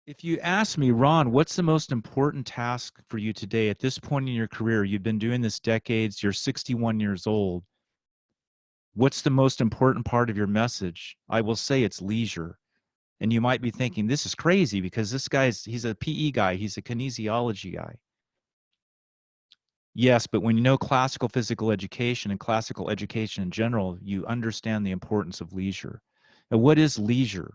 If you ask me, Ron, what's the most important task for you today at this point in your career? You've been doing this decades, you're 61 years old. What's the most important part of your message? I will say it's leisure. And you might be thinking, this is crazy because he's a PE guy, he's a kinesiology guy. Yes, but when you know classical physical education and classical education in general, you understand the importance of leisure. Now, what is leisure?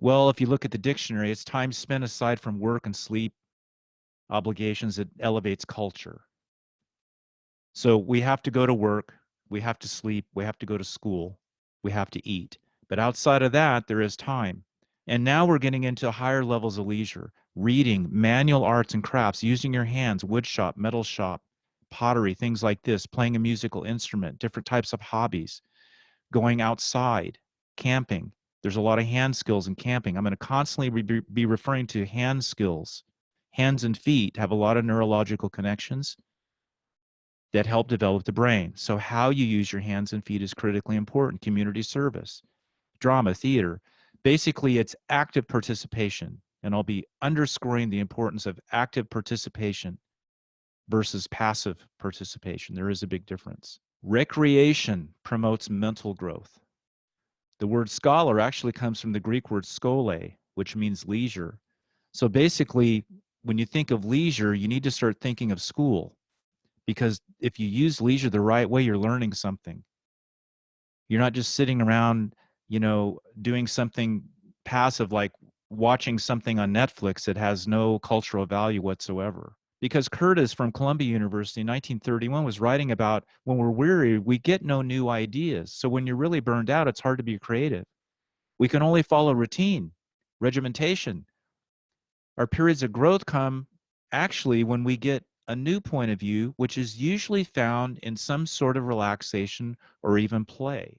Well, if you look at the dictionary, it's time spent aside from work and sleep obligations that elevates culture. So we have to go to work, we have to sleep, we have to go to school, we have to eat. But outside of that, there is time. And now we're getting into higher levels of leisure, reading, manual arts and crafts, using your hands, wood shop, metal shop, pottery, things like this, playing a musical instrument, different types of hobbies, going outside, camping. There's a lot of hand skills in camping. I'm going to constantly be referring to hand skills. Hands and feet have a lot of neurological connections that help develop the brain. So how you use your hands and feet is critically important. Community service, drama, theater. Basically, it's active participation. And I'll be underscoring the importance of active participation versus passive participation. There is a big difference. Recreation promotes mental growth. The word scholar actually comes from the Greek word skole, which means leisure. So basically, when you think of leisure, you need to start thinking of school. Because if you use leisure the right way, you're learning something. You're not just sitting around, doing something passive like watching something on Netflix that has no cultural value whatsoever. Because Curtis from Columbia University in 1931 was writing about when we're weary, we get no new ideas. So when you're really burned out, it's hard to be creative. We can only follow routine, regimentation. Our periods of growth come actually when we get a new point of view, which is usually found in some sort of relaxation or even play.